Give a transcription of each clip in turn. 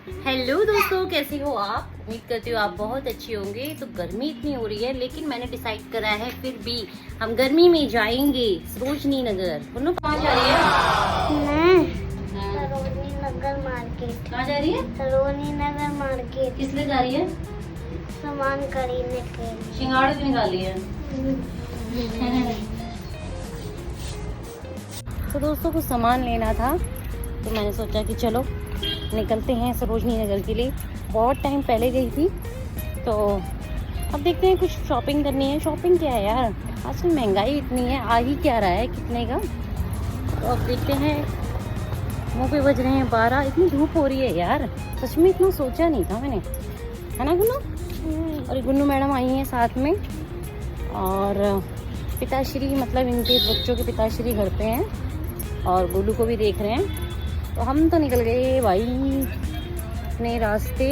Hello दोस्तों, कैसी हो आप? उम्मीद करती हूँ आप बहुत अच्छी होंगे। तो गर्मी इतनी हो रही है, लेकिन मैंने डिसाइड करा है फिर भी हम गर्मी में जाएंगे सरोजनी नगर। बोलो कहाँ जा रही है? मैं सरोजनी नगर मार्केट। कहाँ जा रही है? सरोजनी नगर मार्केट। किस लिए जा रही है? सामान खरीदने के लिए। सिंगाड़े भी निकाली है। तो दोस्तों कुछ सामान लेना था, तो मैंने सोचा कि चलो निकलते हैं सरोजनी नगर के लिए। बहुत टाइम पहले गई थी, तो अब देखते हैं कुछ शॉपिंग करनी है। शॉपिंग क्या है यार, आजकल महंगाई इतनी है, आ ही क्या रहा है कितने का। तो अब देखते हैं। मुँह पे बज रहे हैं 12। इतनी धूप हो रही है यार, सच में इतना सोचा नहीं था मैंने, है ना गुन्नू? और गुन्नू मैडम आई हैं साथ में, और पिताश्री मतलब इनके बच्चों के पिताश्री घर पे हैं, और गोलू को भी देख रहे हैं। तो हम तो निकल गए भाई अपने रास्ते,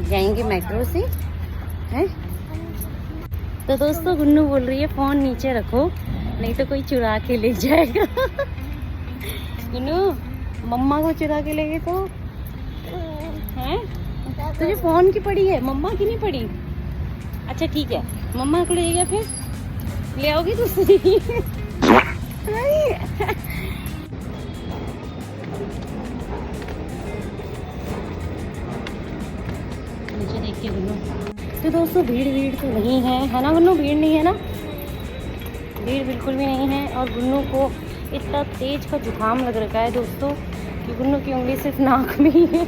जाएंगे मेट्रो से, हैं? तो दोस्तों गुन्नू बोल रही है फोन नीचे रखो, नहीं तो कोई चुरा के ले जाएगा। गुन्नू, मम्मा को चुरा के ले गए तो हैं? तुझे फोन की पड़ी है, मम्मा की नहीं पड़ी? अच्छा ठीक है, मम्मा को ले गया फिर ले आओगी दूसरी। नीचे देख के गुन्नू। तो दोस्तों भीड़ तो नहीं है ना गुन्नू? भीड़ नहीं है ना? भीड़ बिल्कुल भी नहीं है। और गुन्नू को इतना तेज का जुकाम लग रखा है दोस्तों कि गुन्नू की उंगली सिर्फ नाक में ही है।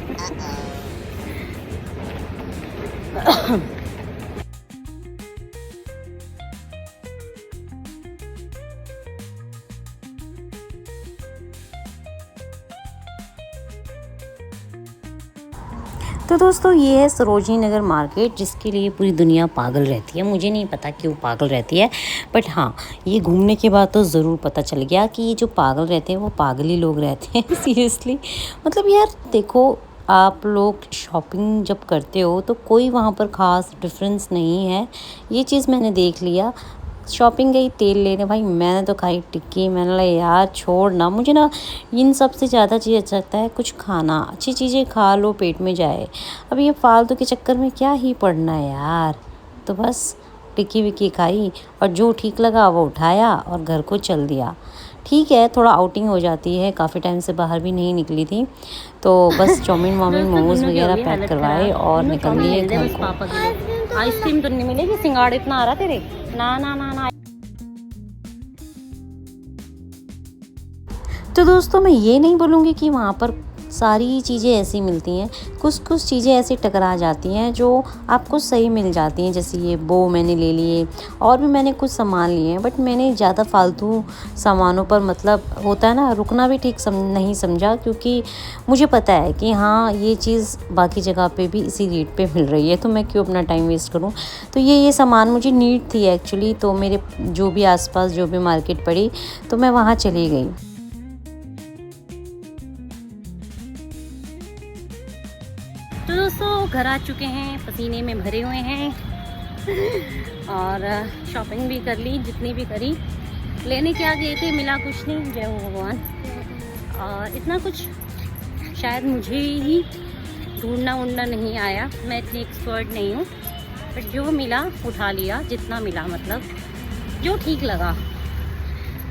तो दोस्तों ये है सरोजनी नगर मार्केट, जिसके लिए पूरी दुनिया पागल रहती है। मुझे नहीं पता क्यों पागल रहती है, बट हाँ ये घूमने के बाद तो ज़रूर पता चल गया कि ये जो पागल रहते हैं वो पागल ही लोग रहते हैं। सीरियसली मतलब यार देखो, आप लोग शॉपिंग जब करते हो तो कोई वहाँ पर ख़ास डिफरेंस नहीं है। ये चीज़ मैंने देख लिया। शॉपिंग गई तेल लेने, भाई मैंने तो खाई टिक्की। मैंने बोला यार छोड़ ना, मुझे ना इन सब से ज़्यादा चीज़ अच्छा लगता है कुछ खाना, अच्छी चीज़ें खा लो पेट में जाए। अब ये फालतू के चक्कर में क्या ही पड़ना है यार। तो बस टिक्की विक्की खाई, और जो ठीक लगा वो उठाया और घर को चल दिया। ठीक है, थोड़ा आउटिंग हो जाती है, काफ़ी टाइम से बाहर भी नहीं निकली थी, तो बस चाउमीन वाउमीन मोमोज वगैरह पैक करवाए और निकल लिए घर को। आइसक्रीम तो नहीं मिलेगी, सिंगाड़ा इतना आ रहा तेरे? ना ना ना ना। तो दोस्तों मैं ये नहीं बोलूँगी कि वहाँ पर सारी चीज़ें ऐसी मिलती हैं, कुछ चीज़ें ऐसी टकरा जाती हैं जो आपको सही मिल जाती हैं। जैसे ये बो मैंने ले लिए, और भी मैंने कुछ सामान लिए हैं, बट मैंने ज़्यादा फालतू सामानों पर मतलब होता है ना रुकना भी ठीक नहीं समझा, क्योंकि मुझे पता है कि हाँ ये चीज़ बाकी जगह पे भी इसी रेट पे मिल रही है, तो मैं क्यों अपना टाइम वेस्ट करूँ। तो ये सामान मुझे नीड थी एक्चुअली, तो मेरे जो भी आसपास जो भी मार्केट पड़ी तो मैं वहाँ चली गई। तो दोस्तों घर आ चुके हैं, पसीने में भरे हुए हैं, और शॉपिंग भी कर ली जितनी भी करी। लेने क्या गए थे, मिला कुछ नहीं, जय हो भगवान। और इतना कुछ शायद मुझे ही ढूंढना नहीं आया, मैं इतनी एक्सपर्ट नहीं हूँ, बट जो मिला उठा लिया, जितना मिला मतलब जो ठीक लगा।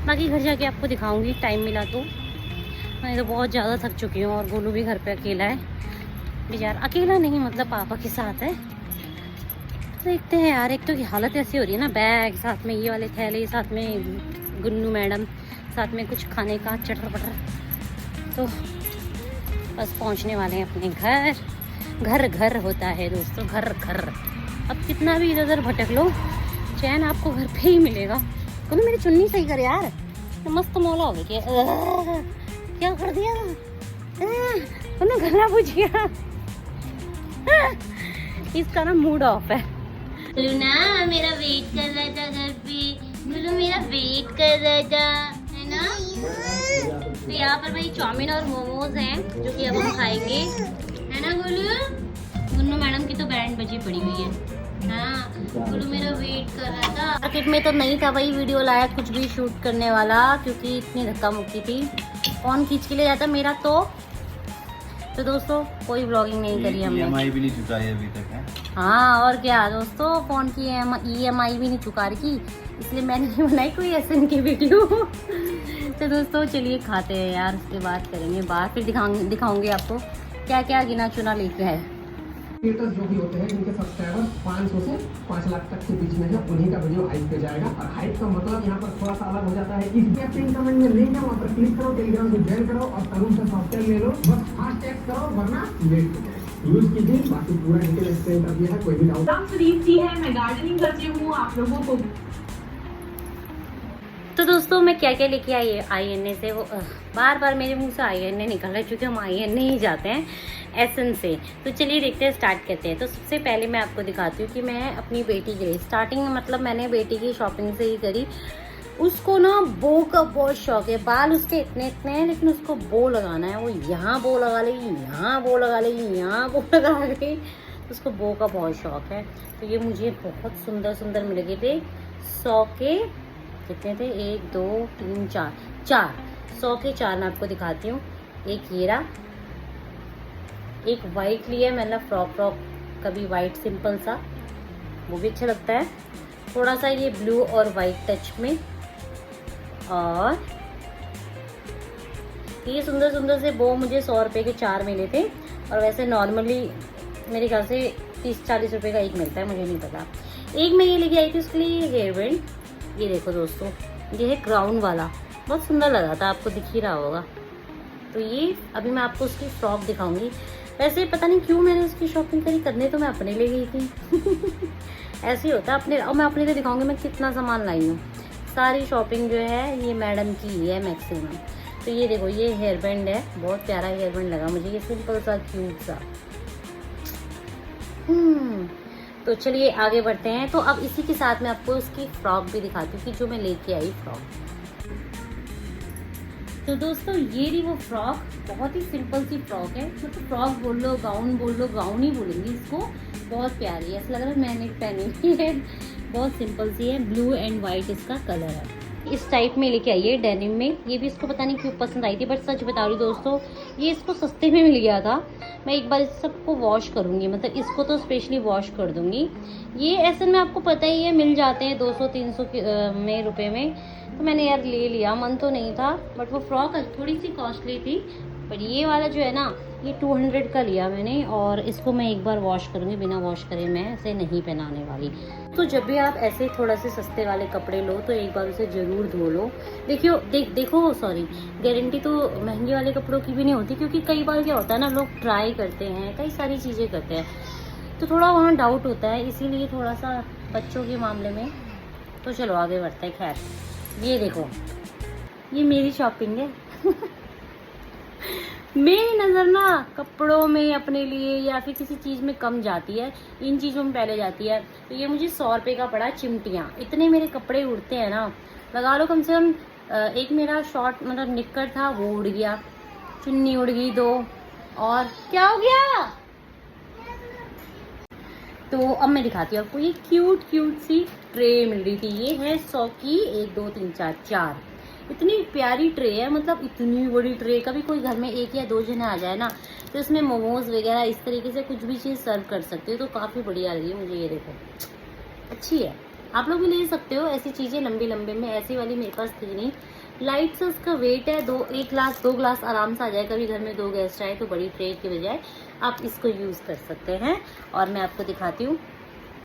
बाकी घर जाके आपको दिखाऊंगी टाइम मिला तो। मैं तो बहुत ज़्यादा थक चुकी हूँ, और गोलू भी घर पे अकेला है बेचारा। अकेला नहीं मतलब पापा के साथ है। देखते हैं यार, एक तो की हालत ऐसी हो रही है ना, बैग साथ में, ये वाले थैले साथ में, गुन्नू मैडम साथ में, कुछ खाने का चटर पटर। तो बस पहुंचने वाले हैं अपने घर। घर होता है दोस्तों, घर। अब कितना भी इधर उधर भटक लो, चैन आपको घर पे ही मिलेगा। गुन्नू मेरी चुन्नी सही कर यार, तो मस्त मौला हो गया। क्या कर दिया गुन्नू, गला बुझ गया। इसका ना मूड ऑफ है। लूना मेरा वेट कर रहा था घर पे, गुलू मेरा वेट कर रहा था, है ना? तो यहाँ पर भाई चाउमीन और मोमोज हैं जो कि अब हम खाएंगे, है ना गुलू? गुन्नू मैडम की तो बैंड बजी पड़ी हुई है। हाँ गुलू मेरा वेट कर रहा था। मार्केट में तो नहीं था भाई वीडियो लायक कुछ भी शूट करने वाला, क्योंकि इतनी धक्का मुक्की थी। कौन खींच के ले जाता मेरा तो तो दोस्तों कोई ब्लॉगिंग नहीं करी हमने। EMI भी नहीं चुकाई अभी तक है। हाँ और क्या दोस्तों, फोन की EMI भी नहीं चुका रही, इसलिए मैंने नहीं बनाई कोई एसएन की वीडियो। तो दोस्तों चलिए खाते हैं यार, उसके बाद करेंगे बात, फिर दिखाऊंगी आपको क्या क्या गिना चुना लेके आए। क्रिएटर्स जो भी होते हैं जिनके सब्सक्राइबर 500 से 5 लाख तक के बीच में है, उन्हीं का वीडियो हाइप पे जाएगा। और हाइप का मतलब यहाँ पर थोड़ा सा अलग हो जाता है। इसके पिन कमेंट में लिंक है, वहाँ पर क्लिक करो, टेलीग्राम को ज्वाइन करो और तरुण से सॉफ्टवेयर ले लो। बस फास्ट टैग करो वरना लेट हो जाएगा। यूज कीजिए, बाकी पूरा डिटेल एक्सप्लेन कर दिया है, कोई भी डाउट। नाम सुदीप जी है, मैं गार्डनिंग करती हूँ। आप लोगों को तो दोस्तों मैं क्या क्या लेके आई एन से, वो बार बार मेरे मुंह से INA निकल रहा है क्योंकि हम INA ही जाते हैं एसन से। तो चलिए देखते हैं, स्टार्ट करते हैं। तो सबसे पहले मैं आपको दिखाती हूँ कि मैं अपनी बेटी के लिए स्टार्टिंग में, मतलब मैंने बेटी की शॉपिंग से ही करी। उसको ना बो का बहुत शौक है, बाल उसके इतने इतने हैं लेकिन उसको बो लगाना है। वो यहाँ बो लगा लेगी, यहाँ बो लगा लेगी, यहाँ बो लगा लेगी, उसको बो का बहुत शौक है। तो ये मुझे बहुत सुंदर सुंदर मिल गए थे। 100 के कितने थे, 1 2 3 4 100 के 4 मैं आपको दिखाती हूँ। एक हीरा, एक वाइट लिया मैंने, फ्रॉक कभी वाइट सिंपल सा, वो भी अच्छा लगता है। थोड़ा सा ये ब्लू और वाइट टच में, और ये सुंदर सुंदर से बो मुझे 100 रुपये के 4 मिले थे। और वैसे नॉर्मली मेरे ख्याल से 30-40 रुपये का एक मिलता है, मुझे नहीं पता। एक मैं ये लेके आई थी उसके लिए हेयर बैंड। ये देखो दोस्तों, ये है क्राउन वाला, बहुत सुंदर लगा था, आपको दिख ही रहा होगा। तो ये अभी मैं आपको उसकी फ्रॉक दिखाऊंगी। वैसे पता नहीं क्यों मैंने उसकी शॉपिंग करी, करने तो मैं अपने लिए गई थी। ऐसे ही होता है अपने, और मैं अपने लिए दिखाऊंगी मैं कितना सामान लाई हूँ। सारी शॉपिंग जो है ये मैडम की ही है मैक्सिमम। तो ये देखो, ये हेयर बैंड है, बहुत प्यारा हेयर बैंड लगा मुझे, ये सिंपल सा क्यूट सा। तो चलिए आगे बढ़ते हैं। तो अब इसी के साथ मैं आपको उसकी फ्रॉक भी दिखाती हूँ कि जो मैं लेके आई फ्रॉक। तो दोस्तों ये रही वो फ्रॉक, बहुत ही सिंपल सी फ्रॉक है। मतलब फ्रॉक बोल लो, गाउन बोल लो, गाउन ही बोलेंगे इसको। बहुत प्यारी है, ऐसा लग रहा है मैंने पहनी हुई है। बहुत सिंपल सी है, ब्लू एंड वाइट इसका कलर है। इस टाइप में लेके आई है डेनिम में। ये भी इसको पता नहीं क्यों पसंद आई थी, बट सच बता रही दोस्तों, ये इसको सस्ते में मिल गया था। मैं एक बार इस सबको वॉश करूँगी, मतलब इसको तो स्पेशली वॉश कर दूँगी। ये ऐसे में आपको पता ही है मिल जाते हैं 200-300 में रुपए में। तो मैंने यार ले लिया, मन तो नहीं था, बट वो फ्रॉक थोड़ी सी कॉस्टली थी। पर ये वाला जो है ना, ये 200 का लिया मैंने, और इसको मैं एक बार वॉश करूँगी, बिना वॉश करे मैं इसे नहीं पहनाने वाली। तो जब भी आप ऐसे थोड़ा से सस्ते वाले कपड़े लो तो एक बार उसे ज़रूर धो लो। देखो सॉरी, गारंटी तो महंगे वाले कपड़ों की भी नहीं होती, क्योंकि कई बार क्या होता है ना, लोग ट्राई करते हैं, कई सारी चीज़ें करते हैं, तो थोड़ा वहाँ डाउट होता है, इसीलिए थोड़ा सा बच्चों के मामले में। तो चलो आगे बढ़ते हैं। खैर ये देखो, ये मेरी शॉपिंग है। मेरी नज़र ना कपड़ों में अपने लिए या फिर किसी चीज़ में कम जाती है, इन चीज़ों में पहले जाती है। तो ये मुझे 100 रुपये का पड़ा, चिमटियाँ। इतने मेरे कपड़े उड़ते हैं ना, लगा लो कम से कम। एक मेरा शॉर्ट मतलब निक्कर था, वो उड़ गया, चुन्नी उड़ गई 2, और क्या हो गया। तो अब मैं दिखाती हूँ आपको, ये क्यूट सी ट्रे मिल रही थी। ये है 100 की 1 2 3 4 इतनी प्यारी ट्रे है, मतलब इतनी बड़ी ट्रे। कभी कोई घर में 1 या 2 जने आ जाए ना, तो इसमें मोमोज वगैरह इस तरीके से कुछ भी चीज़ सर्व कर सकते हो। तो काफ़ी बढ़िया लगी मुझे, ये देखो अच्छी है। आप लोग भी ले सकते हो ऐसी चीज़ें लंबे में। ऐसी वाली मेरे पास थी नहीं। लाइट से उसका वेट है 2 ग्लास आराम से आ जाए। कभी घर में 2 गेस्ट आए तो बड़ी ट्रे के बजाय आप इसको यूज़ कर सकते हैं। और मैं आपको दिखाती हूँ।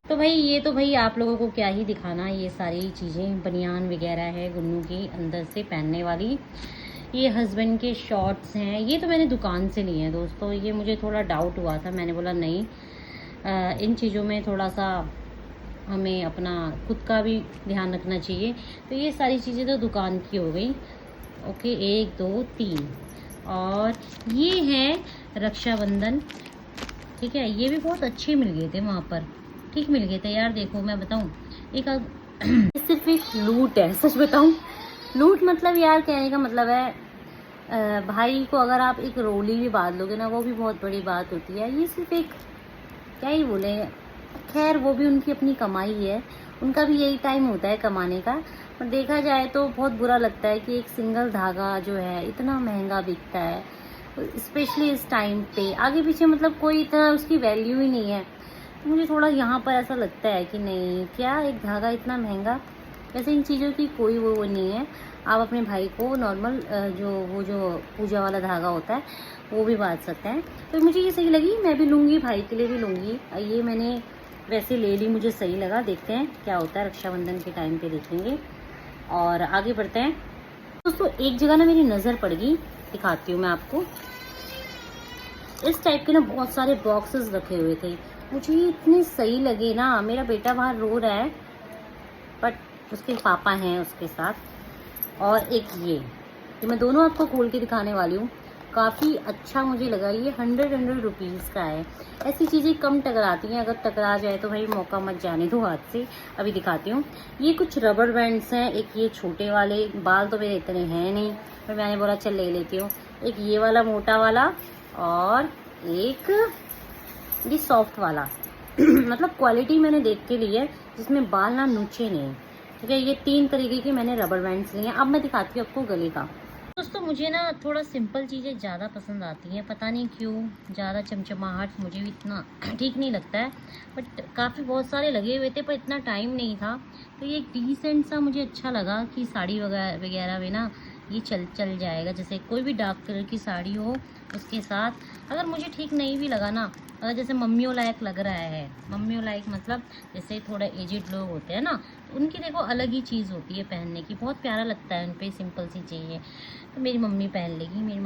तो भाई ये तो भाई आप लोगों को क्या ही दिखाना, ये सारी चीज़ें बनियान वगैरह है गुन्नू की अंदर से पहनने वाली। ये हस्बैंड के शॉर्ट्स हैं, ये तो मैंने दुकान से लिए हैं दोस्तों। ये मुझे थोड़ा डाउट हुआ था, मैंने बोला नहीं, इन चीज़ों में थोड़ा सा हमें अपना खुद का भी ध्यान रखना चाहिए। तो ये सारी चीज़ें तो दुकान की हो गई। ओके, 1 2 3। और ये है रक्षाबंधन, ठीक है। ये भी बहुत अच्छे मिल गए थे वहाँ पर, ठीक मिल गए थे यार। देखो मैं बताऊँ, एक सिर्फ एक लूट है, सच बताऊँ। लूट मतलब यार कहने का मतलब है, भाई को अगर आप एक रोली भी बांध लोगे ना, वो भी बहुत बड़ी बात होती है। ये सिर्फ एक, क्या ही बोले, खैर वो भी उनकी अपनी कमाई है, उनका भी यही टाइम होता है कमाने का। और देखा जाए तो बहुत बुरा लगता है कि एक सिंगल धागा जो है इतना महंगा बिकता है। स्पेशली इस टाइम पे। आगे पीछे मतलब कोई इतना उसकी वैल्यू ही नहीं है। मुझे थोड़ा यहाँ पर ऐसा लगता है कि नहीं, क्या एक धागा इतना महंगा। वैसे इन चीज़ों की कोई वो नहीं है, आप अपने भाई को नॉर्मल जो पूजा वाला धागा होता है वो भी बांध सकते हैं। तो मुझे ये सही लगी, मैं भी लूँगी, भाई के लिए भी लूँगी। ये मैंने वैसे ले ली, मुझे सही लगा। देखते हैं क्या होता है, रक्षाबंधन के टाइम पे देखेंगे और आगे बढ़ते हैं। दोस्तों एक जगह ना मेरी नज़र पड़ गई, दिखाती हूँ मैं आपको। इस टाइप के ना बहुत सारे बॉक्सेस रखे हुए थे, मुझे इतने सही लगे ना। मेरा बेटा बाहर रो रहा है बट उसके पापा हैं उसके साथ। और एक ये मैं दोनों आपको खोल के दिखाने वाली हूँ। काफ़ी अच्छा मुझे लगा, ये 100 रुपीज़ का है। ऐसी चीज़ें कम टकराती हैं, अगर टकरा जाए तो भाई मौका मत जाने दो हाथ से। अभी दिखाती हूँ, ये कुछ रबर बैंड्स हैं। एक ये छोटे वाले, बाल तो मेरे इतने हैं नहीं, पर मैंने बोला चल ले लेती हूँ। एक ये वाला मोटा वाला और एक ये सॉफ्ट वाला मतलब क्वालिटी मैंने देख के ली है जिसमें बाल ना नुचे नहीं। ठीक है, ये 3 तरीके की मैंने रबर बैंड्स लिए हैं। अब मैं दिखाती हूँ आपको गले का। दोस्तों मुझे ना थोड़ा सिंपल चीज़ें ज़्यादा पसंद आती हैं, पता नहीं क्यों। ज़्यादा चमचमाहट मुझे भी इतना ठीक नहीं लगता है, बट काफ़ी बहुत सारे लगे हुए थे पर इतना टाइम नहीं था। तो ये एक डिसेंट सा मुझे अच्छा लगा कि साड़ी वगैरह में ना ये चल जाएगा। जैसे कोई भी डार्क कलर की साड़ी हो उसके साथ, अगर मुझे ठीक नहीं भी लगा ना, अगर जैसे मम्मियों लायक लग रहा है, मम्मियों लायक मतलब जैसे थोड़ा एजिड लोग होते हैं ना, तो उनकी देखो अलग ही चीज़ होती है पहनने की, बहुत प्यारा लगता है उन पर, सिंपल सी चाहिए। तो मेरी मम्मी पहन लेगी, मेरी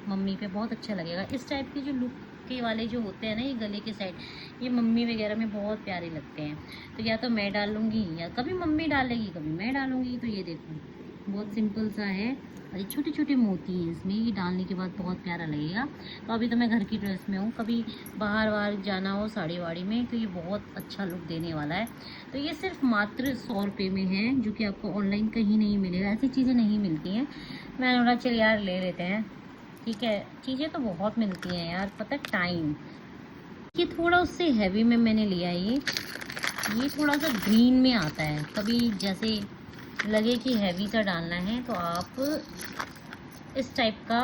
मम्मी पे बहुत अच्छा लगेगा। इस टाइप के जो लुक के वाले जो होते हैं ना, ये गले के साइड, ये मम्मी वगैरह में बहुत प्यारे लगते हैं। तो या तो मैं डालूंगी या कभी मम्मी डालेगी, कभी मैं डालूंगी। तो ये देखो बहुत सिंपल सा है और ये छोटे छोटे मोती हैं इसमें, ये डालने के बाद बहुत प्यारा लगेगा। तो अभी तो मैं घर की ड्रेस में हूँ, कभी बाहर जाना हो साड़ी वाड़ी में तो ये बहुत अच्छा लुक देने वाला है। तो ये सिर्फ मात्र 100 रुपये में है, जो कि आपको ऑनलाइन कहीं नहीं मिलेगा, ऐसी चीज़ें नहीं मिलती हैं। मैंने बोला चल यार ले लेते हैं, ठीक है। चीज़ें तो बहुत मिलती हैं यार, पता टाइम। ये थोड़ा उससे हैवी में मैंने लिया, ये थोड़ा सा ग्रीन में आता है। कभी जैसे लगे कि हैवी सा डालना है तो आप इस टाइप का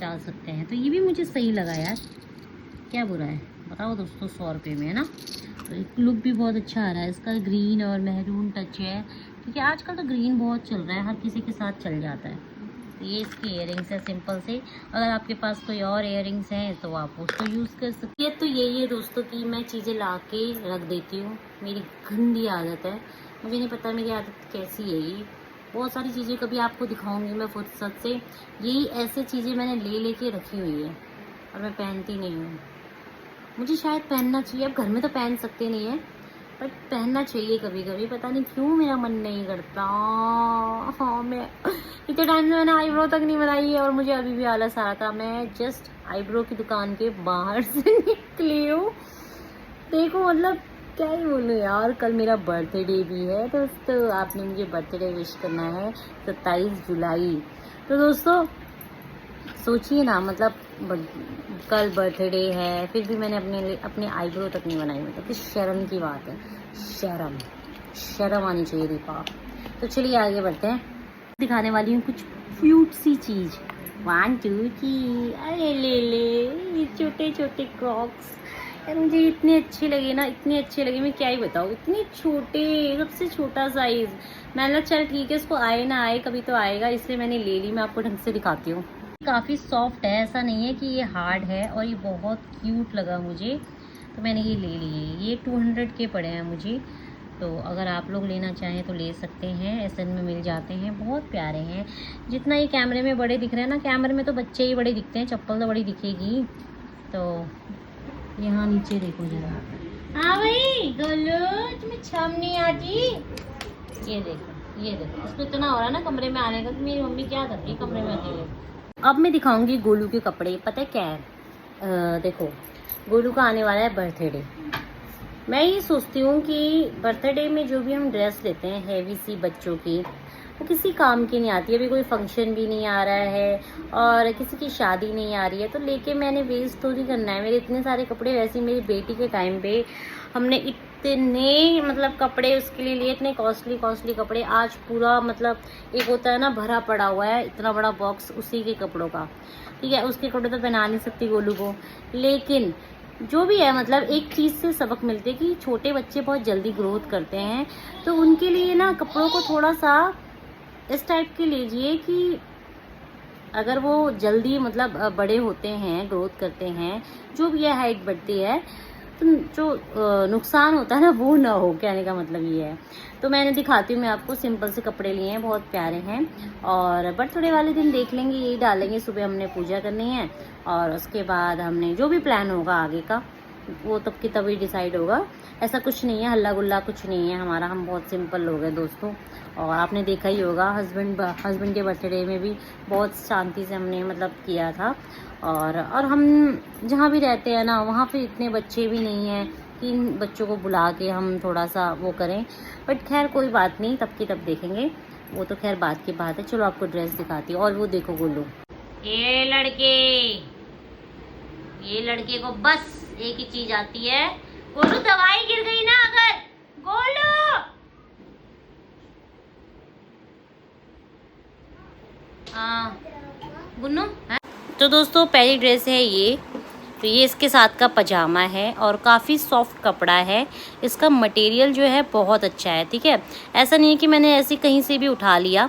डाल सकते हैं। तो ये भी मुझे सही लगा यार, क्या बुरा है बताओ दोस्तों, 100 रुपये में है ना। तो एक लुक भी बहुत अच्छा आ रहा है इसका, ग्रीन और मेहरून टच है, क्योंकि आजकल तो ग्रीन बहुत चल रहा है, हर किसी के साथ चल जाता है। तो ये इसके इयररिंग्स है सिंपल से। अगर आपके पास कोई और इयररिंग्स हैं तो आप उसको यूज़ कर सकते हैं। तो यही है दोस्तों कि मैं चीज़ें ला के रख देती हूँ, मेरी गंदी आदत है। मुझे नहीं पता मेरी आदत कैसी है। ये बहुत सारी चीज़ें कभी आपको दिखाऊंगी मैं फुर्सत से। यही ऐसे चीज़ें मैंने लेके रखी हुई है और मैं पहनती नहीं हूँ। मुझे शायद पहनना चाहिए, अब घर में तो पहन सकते नहीं है, बट पहनना चाहिए कभी कभी। पता नहीं क्यों मेरा मन नहीं करता। हाँ, मैं इतने टाइम से मैंने आईब्रो तक नहीं बनाई है और मुझे अभी भी आलस आ रहा था। मैं जस्ट आईब्रो की दुकान के बाहर से निकली हूँ। देखो मतलब क्या ही बोलूँ यार, कल मेरा बर्थडे भी है दोस्तों। आपने मुझे बर्थडे विश करना है 27 जुलाई। तो दोस्तों सोचिए ना, मतलब कल बर्थडे है फिर भी मैंने अपने आईब्रो तक नहीं बनाई। मतलब कि शर्म की बात है, शर्म आनी चाहिए दीपा। तो चलिए आगे बढ़ते हैं। दिखाने वाली हूँ कुछ क्यूट सी चीज़। 1 2 3, अरे ले ये छोटे छोटे क्रॉक्स यार, मुझे इतने अच्छे लगे ना, इतने अच्छे लगे, मैं क्या ही बताऊँ। इतने छोटे, सबसे छोटा साइज़। मैंने चल ठीक है, इसको आए ना आए कभी तो आएगा, इसलिए मैंने ले ली। मैं आपको ढंग से दिखाती हूँ। काफ़ी सॉफ्ट है, ऐसा नहीं है कि ये हार्ड है, और ये बहुत क्यूट लगा मुझे तो मैंने ये ले लिए। ये 200 के पड़े हैं मुझे। तो अगर आप लोग लेना चाहें तो ले सकते हैं, SN में मिल जाते हैं। बहुत प्यारे हैं। जितना ये कैमरे में बड़े दिख रहे हैं ना, कैमरे में तो बच्चे ही बड़े दिखते हैं, चप्पल तो बड़ी दिखेगी। तो यहाँ नीचे देखो जरा। हाँ भाई गोलू, तुम्हें छम नहीं आती। ये देखो इसको इतना हो रहा है ना कमरे में आने का कि मेरी मम्मी क्या करती है कमरे में अकेले। अब मैं दिखाऊंगी गोलू के कपड़े। पता है क्या है, देखो गोलू का आने वाला है बर्थडे। मैं ये सोचती हूँ कि बर्थडे में जो भी हम ड्रेस लेते हैं हैवी सी बच्चों की, वो किसी काम की नहीं आती। अभी कोई फंक्शन भी नहीं आ रहा है और किसी की शादी नहीं आ रही है, तो लेके मैंने वेस्ट तो नहीं करना है। मेरे इतने सारे कपड़े, वैसे मेरी बेटी के टाइम पे हमने इतने मतलब कपड़े उसके लिए लिए, इतने कॉस्टली कपड़े। आज पूरा मतलब एक होता है ना भरा पड़ा हुआ है इतना बड़ा बॉक्स उसी के कपड़ों का, ठीक है। उसके कपड़े तो पहना नहीं सकती गोलू को, लेकिन जो भी है मतलब एक चीज़ से सबक मिलते है कि छोटे बच्चे बहुत जल्दी ग्रोथ करते हैं, तो उनके लिए ना कपड़ों को थोड़ा सा इस टाइप के लीजिए कि अगर वो जल्दी मतलब बड़े होते हैं, ग्रोथ करते हैं, जो भी है हाइट बढ़ती है, तो जो नुकसान होता है ना वो ना हो, कहने का मतलब ये है। तो मैंने दिखाती हूँ मैं आपको, सिंपल से कपड़े लिए हैं, बहुत प्यारे हैं। और बर्थडे वाले दिन देख लेंगे, यही डालेंगे। सुबह हमने पूजा करनी है और उसके बाद हमने जो भी प्लान होगा आगे का वो तब की तभी डिसाइड होगा। ऐसा कुछ नहीं है, हल्ला गुल्ला कुछ नहीं है हमारा, हम बहुत सिंपल लोग हैं दोस्तों। और आपने देखा ही होगा हस्बैंड के बर्थडे में भी बहुत शांति से हमने मतलब किया था। और हम जहाँ भी रहते हैं ना वहाँ पे इतने बच्चे भी नहीं हैं कि इन बच्चों को बुला के हम थोड़ा सा वो करें, बट खैर कोई बात नहीं, तब की तब देखेंगे, वो तो खैर बात की बात है। चलो आपको ड्रेस दिखाती हूँ। और वो देखो गोलू, ये लड़के को बस एक ही चीज आती है, गोलू दवाई गिर गई ना अगर, गोलू हाँ गुन्नू है। तो दोस्तों पहली ड्रेस है ये, तो ये इसके साथ का पजामा है और काफ़ी सॉफ्ट कपड़ा है। इसका मटेरियल जो है बहुत अच्छा है, ठीक है। ऐसा नहीं है कि मैंने ऐसे कहीं से भी उठा लिया।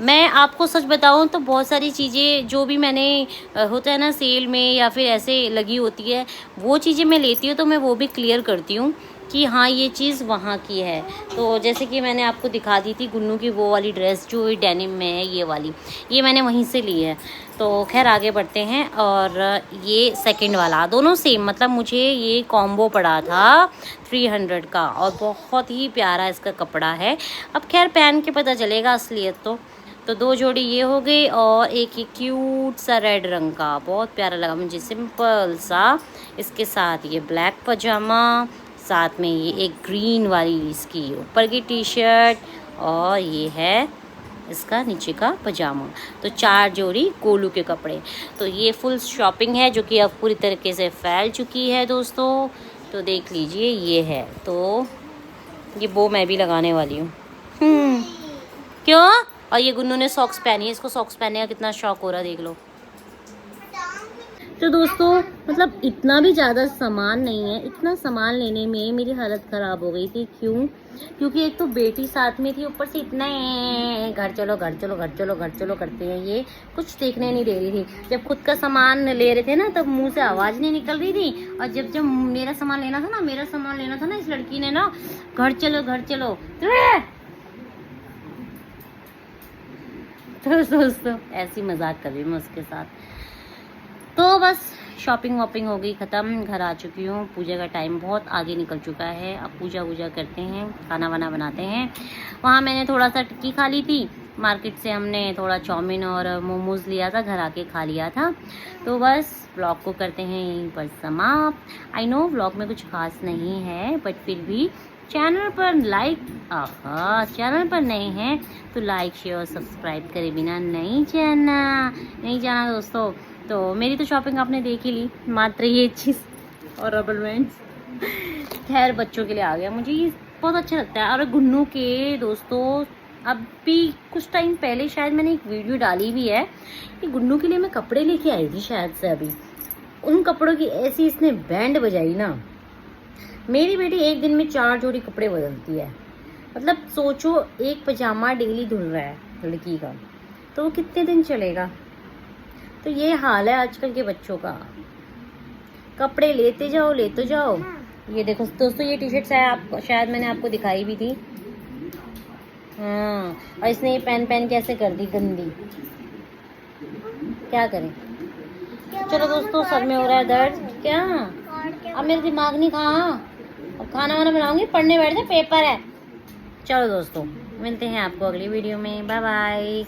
मैं आपको सच बताऊं तो बहुत सारी चीज़ें जो भी मैंने होता है ना सेल में या फिर ऐसे लगी होती है, वो चीज़ें मैं लेती हूँ तो मैं वो भी क्लियर करती हूँ कि हाँ ये चीज़ वहाँ की है। तो जैसे कि मैंने आपको दिखा दी थी गुन्नू की वो वाली ड्रेस जो डेनिम में है, ये वाली, ये मैंने वहीं से ली है। तो खैर आगे बढ़ते हैं। और ये सेकंड वाला, दोनों सेम, मतलब मुझे ये कॉम्बो पड़ा था 300 का और बहुत ही प्यारा इसका कपड़ा है। अब खैर पहन के पता चलेगा असलियत तो दो जोड़ी ये हो गई और एक ये क्यूट सा रेड रंग का, बहुत प्यारा लगा मुझे, सिंपल सा। इसके साथ ये ब्लैक पजामा, साथ में ये एक ग्रीन वाली इसकी ऊपर की टी शर्ट और ये है इसका नीचे का पजामा। तो 4 जोड़ी गोलू के कपड़े। तो ये फुल शॉपिंग है जो कि अब पूरी तरीके से फैल चुकी है दोस्तों। तो देख लीजिए ये है, तो ये बो मैं भी लगाने वाली हूँ। क्यों? और ये गुन्नू ने सॉक्स पहनी है, इसको सॉक्स पहनने का कितना शौक हो रहा है देख लो। तो दोस्तों मतलब इतना भी ज़्यादा सामान नहीं है, इतना सामान लेने में मेरी हालत ख़राब हो गई थी। क्यों? क्योंकि एक तो बेटी साथ में थी, ऊपर से इतना घर चलो घर चलो घर चलो घर चलो करते हैं, ये कुछ देखने नहीं दे रही थी। जब खुद का सामान ले रहे थे ना तब मुंह से आवाज़ नहीं निकल रही थी, और जब मेरा सामान लेना था ना इस लड़की ने ना घर चलो तो दोस्तों ऐसी मजाक कर रही मैं उसके साथ। तो बस शॉपिंग वॉपिंग हो गई ख़त्म, घर आ चुकी हूँ। पूजा का टाइम बहुत आगे निकल चुका है, अब पूजा वूजा करते हैं, खाना वाना बनाते हैं। वहाँ मैंने थोड़ा सा टिक्की खा ली थी, मार्केट से हमने थोड़ा चाउमीन और मोमोज़ लिया था, घर आके खा लिया था। तो बस व्लॉग को करते हैं यहीं पर समाप्त। आई नो व्लॉग में कुछ खास नहीं है, बट फिर भी चैनल पर नए हैं तो लाइक शेयर और सब्सक्राइब करे बिना नहीं जाना दोस्तों। तो मेरी तो शॉपिंग आपने देख ही ली, मात्र ये चीज़ और रबर बैंड्स खैर बच्चों के लिए आ गया। मुझे ये बहुत अच्छा लगता है। और गुन्नू के दोस्तों अब भी कुछ टाइम पहले शायद मैंने एक वीडियो डाली भी है कि गुन्नू के लिए मैं कपड़े लेके आई थी शायद से। अभी उन कपड़ों की ऐसी इसने बैंड बजाई ना, मेरी बेटी एक दिन में 4 जोड़ी कपड़े बदलती है। मतलब सोचो एक पजामा डेली धुल रहा है लड़की का, तो वो कितने दिन चलेगा। तो ये हाल है आजकल के बच्चों का, कपड़े लेते जाओ। ये देखो दोस्तों ये टी शर्ट शायद मैंने आपको दिखाई भी थी। हाँ, और इसने ये पहन कैसे कर दी गंदी, क्या करें। चलो दोस्तों सर में हो रहा है दर्द क्या, अब मेरा दिमाग नहीं अब खाना वाना बनाऊंगी, पढ़ने बैठ जाए, पेपर है। चलो दोस्तों मिलते हैं आपको अगली वीडियो में, बाय बाय।